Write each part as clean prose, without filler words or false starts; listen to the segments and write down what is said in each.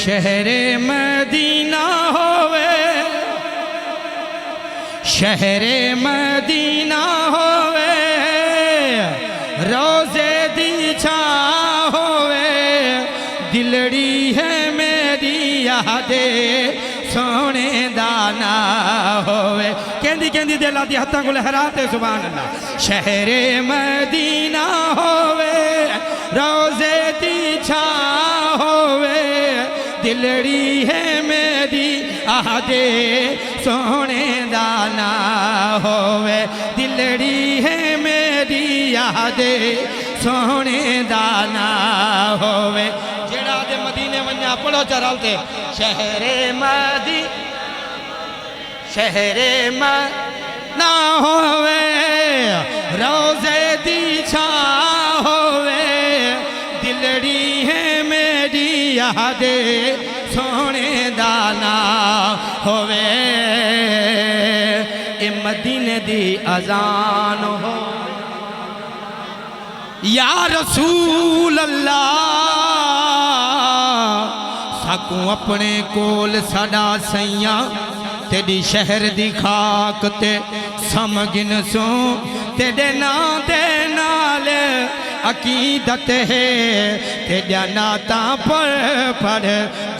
شہر مدینہ ہوئے شہر مدینہ ہوئے روزے دی چھاں ہوئے دلڑی ہے میری یادے سونے دانا ہوئے کہندی دلہ دی حتہ کو لہراتے سبحان اللہ شہر مدینہ ہوئے روزے دی چھاں ہوئے دلڑی ہے میری آدھے سونے دانا ہوئے دلڑی ہے میری آدھے سونے دانا ہوئے جڑا دے مدینے ونیا پڑھو چرالتے شہر مدینہ ہوئے روزے دی چھاں ہوئے دلڑی ہے میری یادے سونے دانا ہوئے اے مدینے دی اذان ہو یا رسول اللہ ساکوں اپنے کول ساڈا سیاں تیری شہر دی خاک تے سمگن سوں تیرے نام دے نال عقیدت ہے تیرے ناتاں پر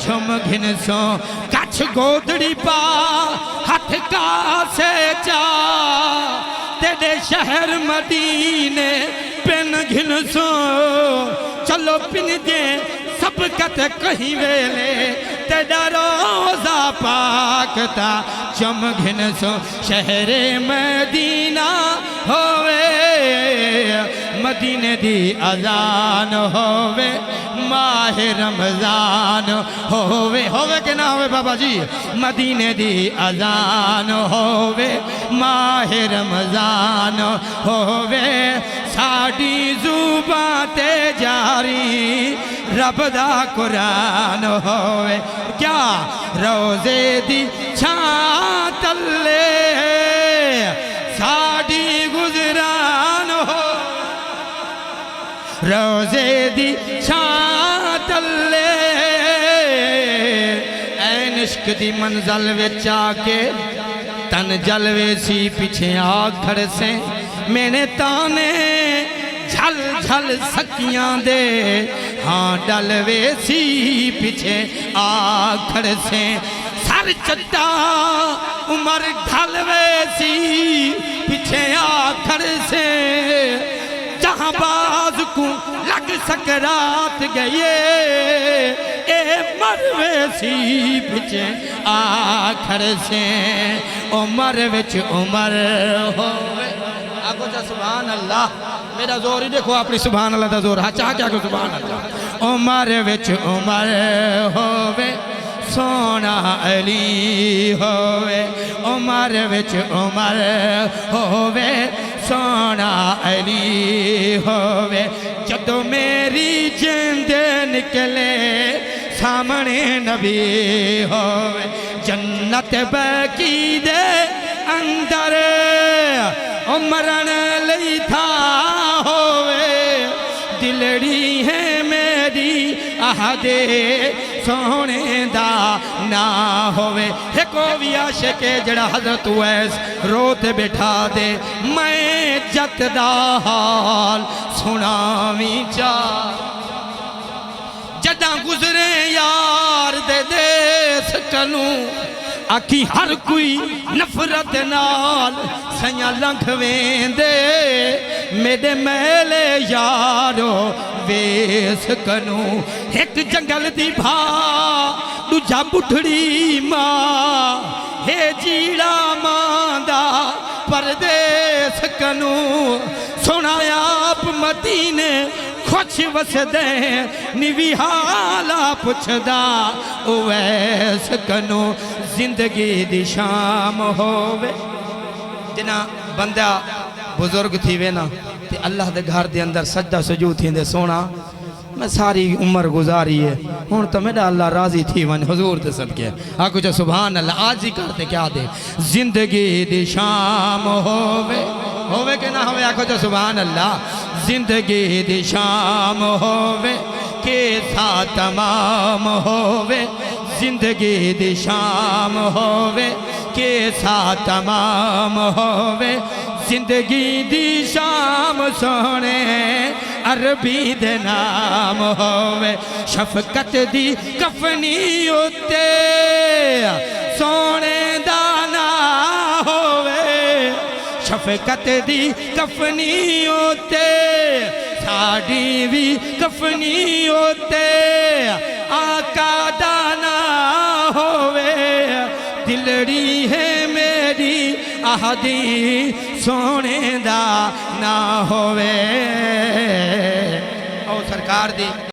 جھم گھن سوں کچھ گودڑی پا ہاتھ کا سے چا تیرے شہر مدینے پن گھن سوں چلو پن دے سب کت کہیں ویلے تیرا روزہ پاک تا چم گھن سو شہر مدینہ ہوئے مدینے دی اذان ہوئے ماہ رمضان ہوئے کہ نہ ہوئے بابا جی مدینے دی اذان ہوئے ماہ رمضان ہوئے ساڑی زبان تے جاری رب دا قرآن ہوئے کیا روزے دی چھاں تلے ساڑی گزران ہو روزے دی چھاں تلے این عشق دی منزل وچ آکے تن جلوے سی پیچھے آکھڑ سے میں نے تانے جھل جھل سکیاں دے ہاں ڈلوے سی پیچھے آکھڑ سے سر چٹا عمر ڈھلوے سی پیچھے آکھڑ سے جہاں باز کو لگ سکرات گئے اے مروے سی پیچھے آکھڑ سے عمر وچ عمر ہوئے آگو جا سبحان اللہ میرا زور ہی دیکھو اپنی سبحان اللہ دا زور ہاں چاہ کیا کو سبحان اللہ عمر وچ عمر ہوئے سونا علی ہوئے عمر وچ عمر ہوئے سونا علی ہوئے جدو میری جند نکلے سامنے نبی ہوئے جنت بکی دے اندر عمرن لئی تھا ہوئے دلڑی ہے میری آہدے سونے دا نہ ہوئے ایک بھی عاشق جڑا حضرت ویس روتے بٹھا دے میں جت دا حال سناویں چا جداں گزرے یار دے سکنوں آکھی ہر کوئی نفرت نال سیاں لنگھویں دے میرے میلے یارو ویس کنوں ایک جنگل دی بھا دوجا بٹھڑی ماں ہے جیڑا ماندہ پردیس کنوں سنایا آپ مدینے خوش وسدیں نیوی حالا پچھدا اویس کنوں زندگی دی شام ہوئے جنا بندہ بزرگ تھی وینا تے اللہ دے گھر دے اندر سجدہ سجود تھی دے سونا میں ساری عمر گزاری ہے ہون تو میرا اللہ راضی تھی ون حضور دے صدقے آکو جو سبحان اللہ آج ہی کرتے کیا دے زندگی دی شام ہوئے کہ نہ ہوئے آکو جو سبحان اللہ زندگی دی شام ہوئے کیسا تمام ہووے زندگی دی شام ہووے کیسا تمام ہووے زندگی دی شام سونے عربی دے نام ہووے شفقت دی کفنی اتے سونے دانا ہووے شفقت دی کفنی اتے ساڑی بھی کفنی ہوتے آقا دانا ہووے دلڑی ہے میری آہدی سونے دا نہ ہووے او سرکار دی